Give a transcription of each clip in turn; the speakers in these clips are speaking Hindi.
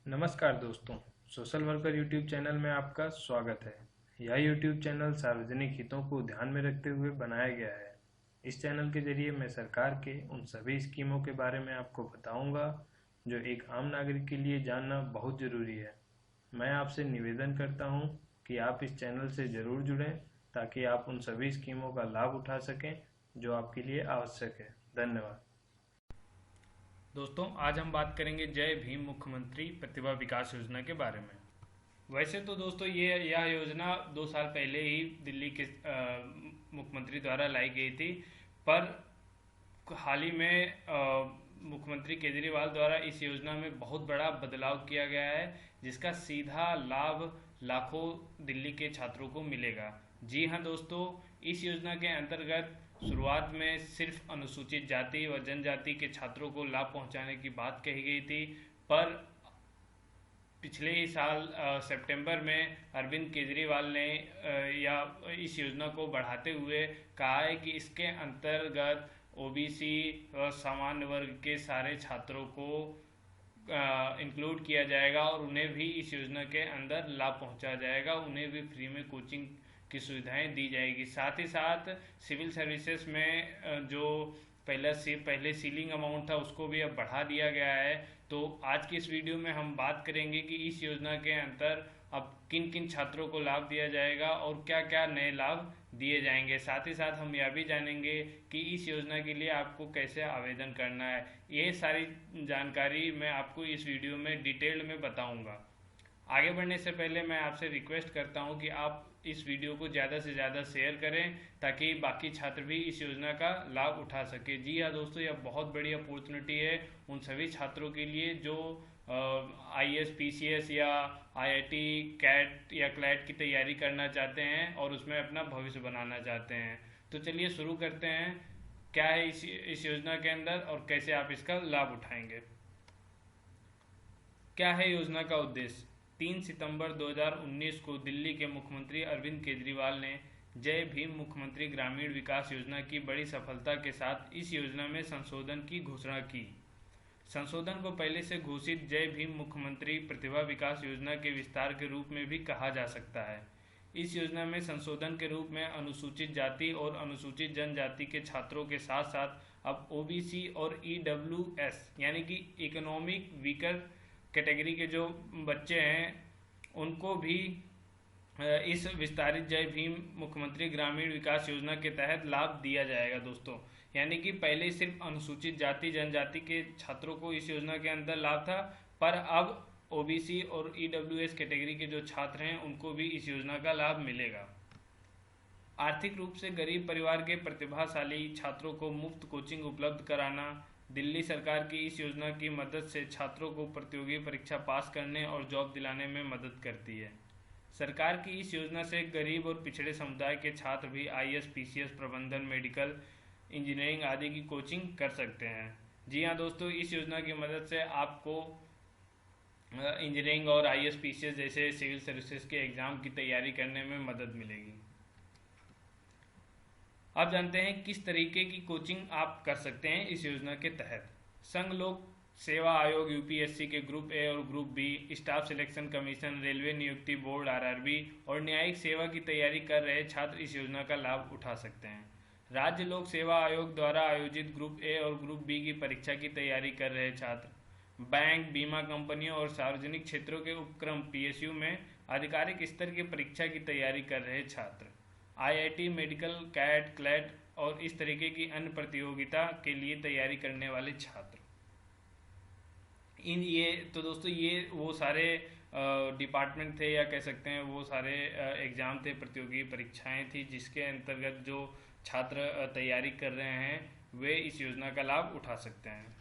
नमस्कार दोस्तों, सोशल वर्कर यूट्यूब चैनल में आपका स्वागत है। यह यूट्यूब चैनल सार्वजनिक हितों को ध्यान में रखते हुए बनाया गया है। इस चैनल के जरिए मैं सरकार के उन सभी स्कीमों के बारे में आपको बताऊंगा जो एक आम नागरिक के लिए जानना बहुत ज़रूरी है। मैं आपसे निवेदन करता हूं कि आप इस चैनल से ज़रूर जुड़ें ताकि आप उन सभी स्कीमों का लाभ उठा सकें जो आपके लिए आवश्यक है। धन्यवाद। दोस्तों, आज हम बात करेंगे जय भीम मुख्यमंत्री प्रतिभा विकास योजना के बारे में। वैसे तो दोस्तों यह योजना 2 साल पहले ही दिल्ली के मुख्यमंत्री द्वारा लाई गई थी, पर हाल ही में मुख्यमंत्री केजरीवाल द्वारा इस योजना में बहुत बड़ा बदलाव किया गया है, जिसका सीधा लाभ लाखों दिल्ली के छात्रों को मिलेगा। जी हाँ दोस्तों, इस योजना के अंतर्गत शुरुआत में सिर्फ अनुसूचित जाति व जनजाति के छात्रों को लाभ पहुंचाने की बात कही गई थी, पर पिछले ही साल सितंबर में अरविंद केजरीवाल ने या इस योजना को बढ़ाते हुए कहा है कि इसके अंतर्गत ओबीसी व सामान्य वर्ग के सारे छात्रों को इंक्लूड किया जाएगा और उन्हें भी इस योजना के अंदर लाभ पहुंचा जाएगा। उन्हें भी फ्री में कोचिंग की सुविधाएं दी जाएगी। साथ ही साथ सिविल सर्विसेज में जो पहले सीलिंग अमाउंट था उसको भी अब बढ़ा दिया गया है। तो आज की इस वीडियो में हम बात करेंगे कि इस योजना के अंतर अब किन किन छात्रों को लाभ दिया जाएगा और क्या क्या नए लाभ दिए जाएंगे। साथ ही साथ हम यह भी जानेंगे कि इस योजना के लिए आपको कैसे आवेदन करना है। ये सारी जानकारी मैं आपको इस वीडियो में डिटेल में बताऊंगा। आगे बढ़ने से पहले मैं आपसे रिक्वेस्ट करता हूं कि आप इस वीडियो को ज़्यादा से ज़्यादा शेयर करें ताकि बाकी छात्र भी इस योजना का लाभ उठा सके। जी हाँ दोस्तों, यह बहुत बड़ी अपॉर्चुनिटी है उन सभी छात्रों के लिए जो आईएएस, पीसीएस या आईआईटी, कैट या क्लैट की तैयारी करना चाहते हैं और उसमें अपना भविष्य बनाना चाहते हैं। तो चलिए शुरू करते हैं। क्या है इस योजना के अंदर और कैसे आप इसका लाभ उठाएंगे। क्या है योजना का उद्देश्य। 3 सितंबर 2019 को दिल्ली के मुख्यमंत्री अरविंद केजरीवाल ने जय भीम मुख्यमंत्री ग्रामीण विकास योजना की बड़ी सफलता के साथ इस योजना में संशोधन की घोषणा की। संशोधन को पहले से घोषित जय भीम मुख्यमंत्री प्रतिभा विकास योजना के विस्तार के रूप में भी कहा जा सकता है। इस योजना में संशोधन के रूप में अनुसूचित जाति और अनुसूचित जनजाति के छात्रों के साथ साथ अब ओबीसी और ईडब्ल्यूएस यानी कि इकोनॉमिक वीकर कैटेगरी के जो बच्चे हैं उनको भी इस विस्तारित जय भीम मुख्यमंत्री ग्रामीण विकास योजना के तहत लाभ दिया जाएगा दोस्तों। यानी कि पहले सिर्फ अनुसूचित जाति जनजाति के छात्रों को इस योजना के अंदर लाभ था, पर अब ओबीसी और ईडब्ल्यूएस कैटेगरी के जो छात्र हैं उनको भी इस योजना का लाभ मिलेगा। आर्थिक रूप से गरीब परिवार के प्रतिभाशाली छात्रों को मुफ्त कोचिंग उपलब्ध कराना। दिल्ली सरकार की इस योजना की मदद से छात्रों को प्रतियोगी परीक्षा पास करने और जॉब दिलाने में मदद करती है। सरकार की इस योजना से गरीब और पिछड़े समुदाय के छात्र भी आईएएस, पीसीएस, प्रबंधन, मेडिकल, इंजीनियरिंग आदि की कोचिंग कर सकते हैं। जी हाँ दोस्तों, इस योजना की मदद से आपको इंजीनियरिंग और आईएएस, पीसीएस जैसे सिविल सर्विसेज के एग्ज़ाम की तैयारी करने में मदद मिलेगी। अब जानते हैं किस तरीके की कोचिंग आप कर सकते हैं इस योजना के तहत। संघ लोक सेवा आयोग यूपीएससी के ग्रुप ए और group B, staff selection commission, railway नियुक्ति बोर्ड आरआरबी और न्यायिक सेवा की तैयारी कर रहे छात्र इस योजना का लाभ उठा सकते हैं। राज्य लोक सेवा आयोग द्वारा आयोजित ग्रुप ए और ग्रुप बी की परीक्षा की तैयारी कर रहे छात्र, बैंक, बीमा कंपनियों और सार्वजनिक क्षेत्रों के उपक्रम पीएसयू में आधिकारिक स्तर की परीक्षा की तैयारी कर रहे छात्र, आईआईटी, मेडिकल, कैट, क्लैट और इस तरीके की अन्य प्रतियोगिता के लिए तैयारी करने वाले छात्र। तो दोस्तों ये वो सारे डिपार्टमेंट थे या कह सकते हैं वो सारे एग्ज़ाम थे, प्रतियोगी परीक्षाएं थी जिसके अंतर्गत जो छात्र तैयारी कर रहे हैं वे इस योजना का लाभ उठा सकते हैं।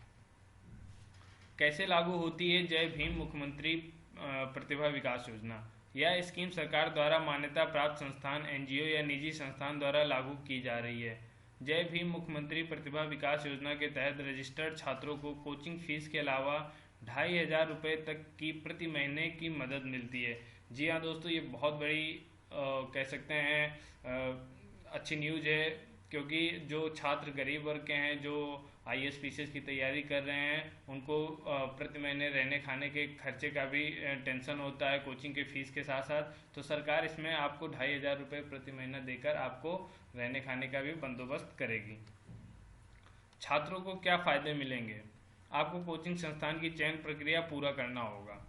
कैसे लागू होती है जय भीम मुख्यमंत्री प्रतिभा विकास योजना। यह स्कीम सरकार द्वारा मान्यता प्राप्त संस्थान, एनजीओ या निजी संस्थान द्वारा लागू की जा रही है। जय भीम मुख्यमंत्री प्रतिभा विकास योजना के तहत रजिस्टर्ड छात्रों को कोचिंग फीस के अलावा 2500 रुपये तक की प्रति महीने की मदद मिलती है। जी हाँ दोस्तों, ये बहुत बड़ी कह सकते हैं अच्छी न्यूज़ है, क्योंकि जो छात्र गरीब वर्ग के हैं, जो आईएएस पीसीएस की तैयारी कर रहे हैं, उनको प्रति महीने रहने खाने के खर्चे का भी टेंशन होता है कोचिंग के फीस के साथ साथ, तो सरकार इसमें आपको 2,500 रुपये प्रति महीना देकर आपको रहने खाने का भी बंदोबस्त करेगी। छात्रों को क्या फ़ायदे मिलेंगे? आपको कोचिंग संस्थान की चयन प्रक्रिया पूरा करना होगा।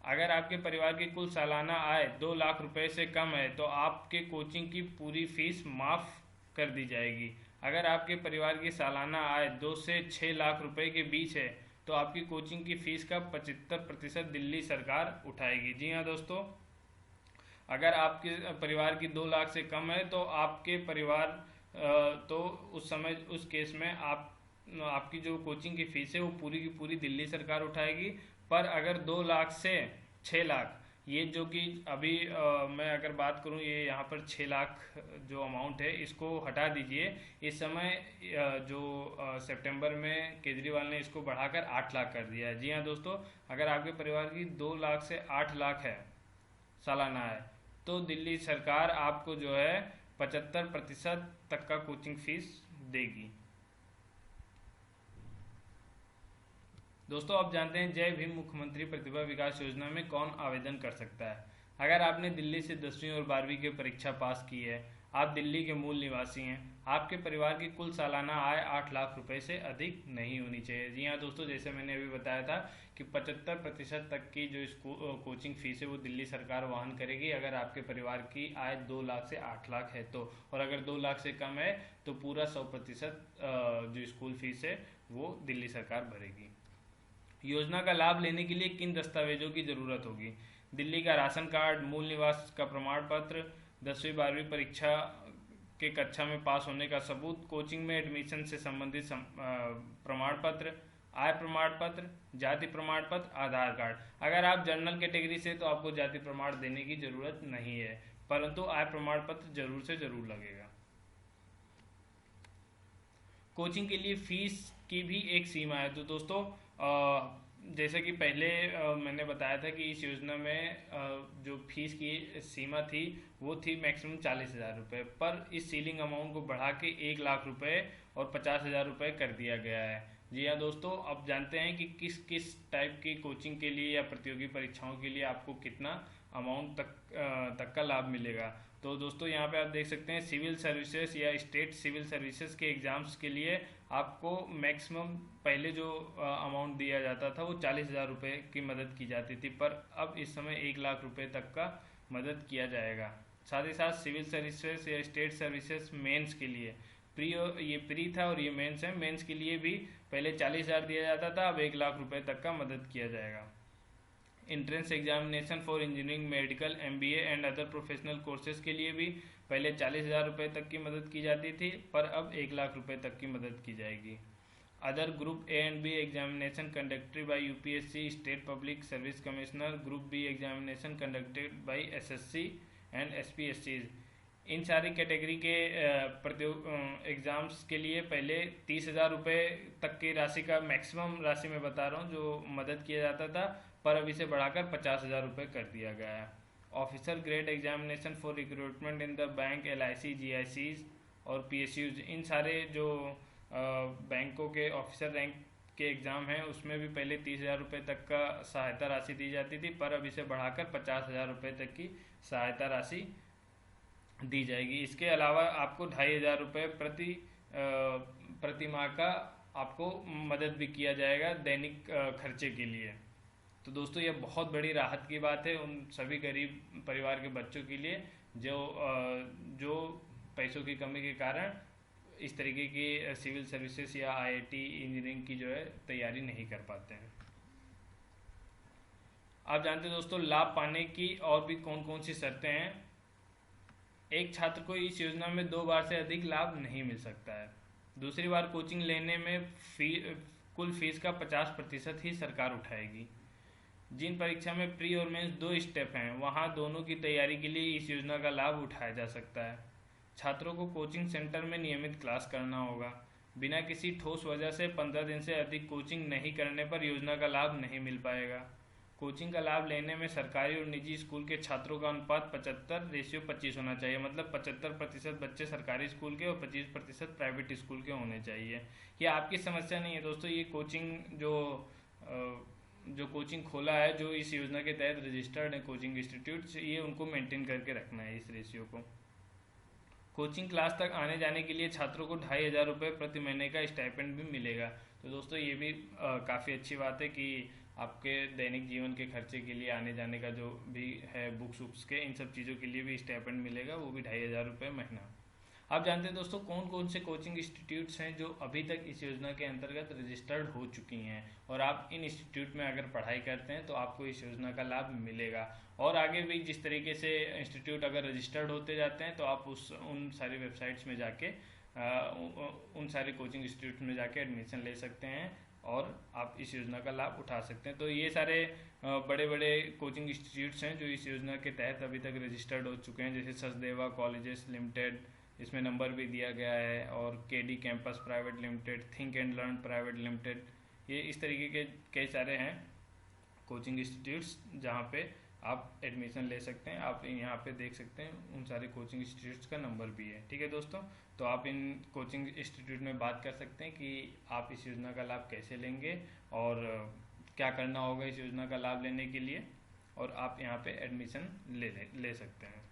अगर आपके परिवार की कुल सालाना आय 2 लाख रुपए से कम है तो आपके कोचिंग की पूरी फीस माफ़ कर दी जाएगी। अगर आपके परिवार की सालाना आय 2 से 6 लाख रुपए के बीच है तो आपकी कोचिंग की फीस का 75% दिल्ली सरकार उठाएगी। जी हाँ दोस्तों, अगर आपके परिवार की 2 लाख से कम है तो आपके परिवार तो उस समय उस केस में आपकी जो कोचिंग की फीस है वो पूरी की पूरी दिल्ली सरकार उठाएगी। पर अगर 2 लाख से 6 लाख, ये जो कि अभी मैं अगर बात करूं, ये यहाँ पर 6 लाख जो अमाउंट है इसको हटा दीजिए। इस समय जो सितंबर में केजरीवाल ने इसको बढ़ाकर 8 लाख कर दिया है। जी हाँ दोस्तों, अगर आपके परिवार की 2 लाख से 8 लाख है सालाना है तो दिल्ली सरकार आपको जो है 75% तक का कोचिंग फीस देगी। दोस्तों, आप जानते हैं जय भीम मुख्यमंत्री प्रतिभा विकास योजना में कौन आवेदन कर सकता है? अगर आपने दिल्ली से 10वीं और 12वीं की परीक्षा पास की है, आप दिल्ली के मूल निवासी हैं, आपके परिवार की कुल सालाना आय 8 लाख रुपए से अधिक नहीं होनी चाहिए। जी हाँ दोस्तों, जैसे मैंने अभी बताया था कि 75% तक की जो कोचिंग फीस है वो दिल्ली सरकार वहन करेगी अगर आपके परिवार की आय 2 लाख से 8 लाख है तो, और अगर 2 लाख से कम है तो पूरा 100% जो स्कूल फीस है वो दिल्ली सरकार भरेगी। योजना का लाभ लेने के लिए किन दस्तावेजों की जरूरत होगी? दिल्ली का राशन कार्ड, मूल निवास का प्रमाण पत्र, 10वीं 12वीं परीक्षा के कक्षा में पास होने का सबूत, कोचिंग में एडमिशन से संबंधित प्रमाण पत्र, आय प्रमाण पत्र, जाति प्रमाण पत्र, आधार कार्ड। अगर आप जनरल कैटेगरी से तो आपको जाति प्रमाण देने की जरूरत नहीं है, परंतु आय प्रमाण पत्र जरूर से जरूर लगेगा। कोचिंग के लिए फीस की भी एक सीमा है। तो दोस्तों, जैसे कि पहले मैंने बताया था कि इस योजना में जो फीस की सीमा थी वो थी मैक्सिमम 40,000 रुपये, पर इस सीलिंग अमाउंट को बढ़ा के 1 लाख रुपये और 50,000 रुपये कर दिया गया है। जी हाँ दोस्तों, अब जानते हैं कि किस किस टाइप की कोचिंग के लिए या प्रतियोगी परीक्षाओं के लिए आपको कितना अमाउंट तक का लाभ मिलेगा। तो दोस्तों, यहाँ पे आप देख सकते हैं सिविल सर्विसेज या स्टेट सिविल सर्विसेज के एग्ज़ाम्स के लिए आपको मैक्सिमम पहले जो अमाउंट दिया जाता था वो 40,000 रुपये की मदद की जाती थी, पर अब इस समय 1 लाख रुपये तक का मदद किया जाएगा। साथ ही साथ सिविल सर्विसेज या स्टेट सर्विसेज मेंस के लिए ये प्री था और ये मेंस है। मेंस के लिए भी पहले 40,000 दिया जाता था, अब 1 लाख रुपये तक का मदद किया जाएगा। Entrance examination for engineering, medical, MBA and other professional courses के लिए भी पहले 40,000 रुपये तक की मदद की जाती थी, पर अब 1 लाख रुपये तक की मदद की जाएगी। Other group A and B examination conducted by UPSC, state public service commissioner, group B examination conducted by SSC and SPSC, इन सारी कैटेगरी के एग्ज़ाम्स के लिए पहले 30,000 रुपये तक की राशि का मैक्सिमम राशि मैं बता रहा हूँ जो मदद किया जाता था, पर अब इसे बढ़ाकर 50,000 रुपये कर दिया गया है। Officer grade examination for recruitment in the bank, LIC, जीआईसीज और पीएसयूज, इन सारे जो बैंकों के ऑफिसर रैंक के एग्ज़ाम हैं उसमें भी पहले 30,000 रुपये तक का सहायता राशि दी जाती थी, पर अब इसे बढ़ाकर 50,000 रुपये तक की सहायता राशि दी जाएगी। इसके अलावा आपको 2,500 रुपये प्रति माह का आपको मदद भी किया जाएगा दैनिक खर्चे के लिए। तो दोस्तों, ये बहुत बड़ी राहत की बात है उन सभी गरीब परिवार के बच्चों के लिए जो पैसों की कमी के कारण इस तरीके की सिविल सर्विसेज या आईआईटी इंजीनियरिंग की जो है तैयारी नहीं कर पाते हैं। आप जानते हैं दोस्तों, लाभ पाने की और भी कौन कौन सी शर्तें हैं। एक छात्र को इस योजना में 2 बार से अधिक लाभ नहीं मिल सकता है। दूसरी बार कोचिंग लेने में कुल फीस का 50% ही सरकार उठाएगी। जिन परीक्षा में प्री और मेंस 2 स्टेप हैं, वहां दोनों की तैयारी के लिए इस योजना का लाभ उठाया जा सकता है। छात्रों को कोचिंग सेंटर में नियमित क्लास करना होगा। बिना किसी ठोस वजह से 15 दिन से अधिक कोचिंग नहीं करने पर योजना का लाभ नहीं मिल पाएगा। कोचिंग का लाभ लेने में सरकारी और निजी स्कूल के छात्रों का अनुपात 75:25 होना चाहिए, मतलब 75% बच्चे सरकारी स्कूल के और 25% प्राइवेट स्कूल के होने चाहिए। ये आपकी समस्या नहीं है दोस्तों, ये कोचिंग जो कोचिंग खोला है, जो इस योजना के तहत रजिस्टर्ड है कोचिंग इंस्टीट्यूट, ये उनको मेंटेन करके रखना है इस रेशियो को। कोचिंग क्लास तक आने जाने के लिए छात्रों को 2500 रुपये प्रति महीने का स्टाइपेंड भी मिलेगा। तो दोस्तों ये भी काफ़ी अच्छी बात है कि आपके दैनिक जीवन के खर्चे के लिए आने जाने का जो भी है, बुक्स वुक्स के, इन सब चीज़ों के लिए भी स्टाइपेंड मिलेगा, वो भी 2500 रुपये महीना। आप जानते हैं दोस्तों कौन कौन से कोचिंग इंस्टीट्यूट्स हैं जो अभी तक इस योजना के अंतर्गत रजिस्टर्ड हो चुकी हैं, और आप इन इंस्टीट्यूट में अगर पढ़ाई करते हैं तो आपको इस योजना का लाभ मिलेगा। और आगे भी जिस तरीके से इंस्टीट्यूट अगर रजिस्टर्ड होते जाते हैं तो आप उन सारी वेबसाइट्स में जाके उन सारे कोचिंग इंस्टीट्यूट में जाके एडमिशन ले सकते हैं और आप इस योजना का लाभ उठा सकते हैं। तो ये सारे बड़े बड़े कोचिंग इंस्टीट्यूट्स हैं जो इस योजना के तहत अभी तक रजिस्टर्ड हो चुके हैं, जैसे सचदेवा कॉलेजेस लिमिटेड, इसमें नंबर भी दिया गया है, और KD campus private limited, think and learn private limited, ये इस तरीके के कई सारे हैं कोचिंग इंस्टीट्यूट्स जहाँ पे आप एडमिशन ले सकते हैं। आप यहाँ पे देख सकते हैं उन सारे कोचिंग इंस्टीट्यूट्स का नंबर भी है। ठीक है दोस्तों, तो आप इन कोचिंग इंस्टीट्यूट में बात कर सकते हैं कि आप इस योजना का लाभ कैसे लेंगे और क्या करना होगा इस योजना का लाभ लेने के लिए, और आप यहाँ पे एडमिशन ले सकते हैं।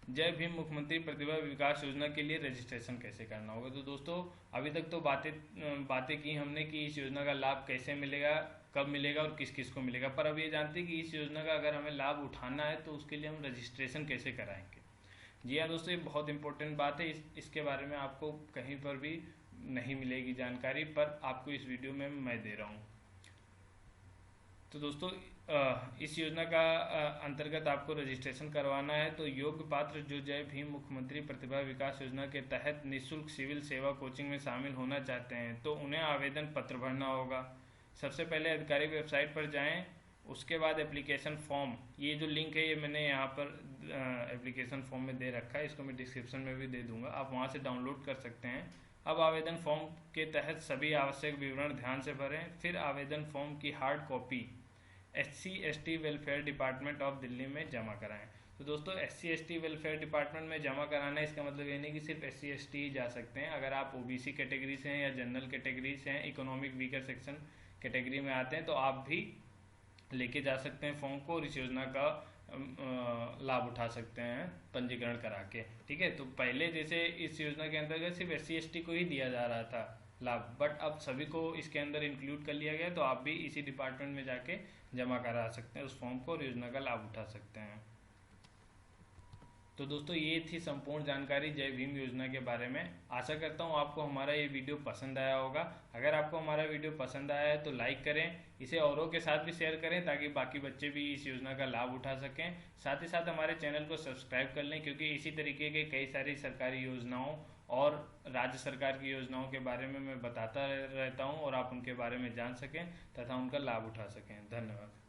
जय भीम मुख्यमंत्री प्रतिभा विकास योजना के लिए रजिस्ट्रेशन कैसे करना होगा। तो दोस्तों अभी तक तो बातें की हमने कि इस योजना का लाभ कैसे मिलेगा, कब मिलेगा और किस किस को मिलेगा, पर अब ये जानते हैं कि इस योजना का अगर हमें लाभ उठाना है तो उसके लिए हम रजिस्ट्रेशन कैसे कराएंगे। जी हाँ दोस्तों, ये बहुत इंपॉर्टेंट बात है, इसके बारे में आपको कहीं पर भी नहीं मिलेगी जानकारी, पर आपको इस वीडियो में मैं दे रहा हूँ। तो दोस्तों इस योजना का अंतर्गत आपको रजिस्ट्रेशन करवाना है तो योग्य पात्र जो जय भीम मुख्यमंत्री प्रतिभा विकास योजना के तहत निःशुल्क सिविल सेवा कोचिंग में शामिल होना चाहते हैं तो उन्हें आवेदन पत्र भरना होगा। सबसे पहले अधिकारी वेबसाइट पर जाएं, उसके बाद एप्लीकेशन फॉर्म, ये जो लिंक है ये मैंने यहाँ पर एप्लीकेशन फॉर्म में दे रखा है, इसको मैं डिस्क्रिप्शन में भी दे दूंगा, आप वहाँ से डाउनलोड कर सकते हैं। अब आवेदन फॉर्म के तहत सभी आवश्यक विवरण ध्यान से भरें, फिर आवेदन फॉर्म की hard copy SC/ST welfare department of Delhi में जमा कराएं। तो दोस्तों SC/ST वेलफेयर डिपार्टमेंट में जमा कराना है, इसका मतलब ये नहीं कि सिर्फ SC/ST ही जा सकते हैं। अगर आप OBC कैटेगरी से हैं या जनरल कैटेगरी से हैं, इकोनॉमिक वीकर सेक्शन कैटेगरी में आते हैं, तो आप भी लेके जा सकते हैं फॉर्म को और इस योजना का लाभ उठा सकते हैं पंजीकरण करा के। ठीक है, तो पहले जैसे इस योजना के अंतर्गत सिर्फ SC/ST को ही दिया जा रहा था लाभ, बट अब सभी को इसके अंदर इंक्लूड कर लिया गया, तो आप भी इसी डिपार्टमेंट में जाके जमा करा सकते हैं उस फॉर्म को और योजना का लाभ उठा सकते हैं। तो दोस्तों ये थी संपूर्ण जानकारी जय भीम योजना के बारे में। आशा करता हूँ आपको हमारा ये वीडियो पसंद आया होगा। अगर आपको हमारा वीडियो पसंद आया है तो लाइक करें, इसे औरों के साथ भी शेयर करें ताकि बाकी बच्चे भी इस योजना का लाभ उठा सकें। साथ ही साथ हमारे चैनल को सब्सक्राइब कर लें, क्योंकि इसी तरीके के कई सारी सरकारी योजनाओं और राज्य सरकार की योजनाओं के बारे में मैं बताता रहता हूँ और आप उनके बारे में जान सकें तथा उनका लाभ उठा सकें। धन्यवाद।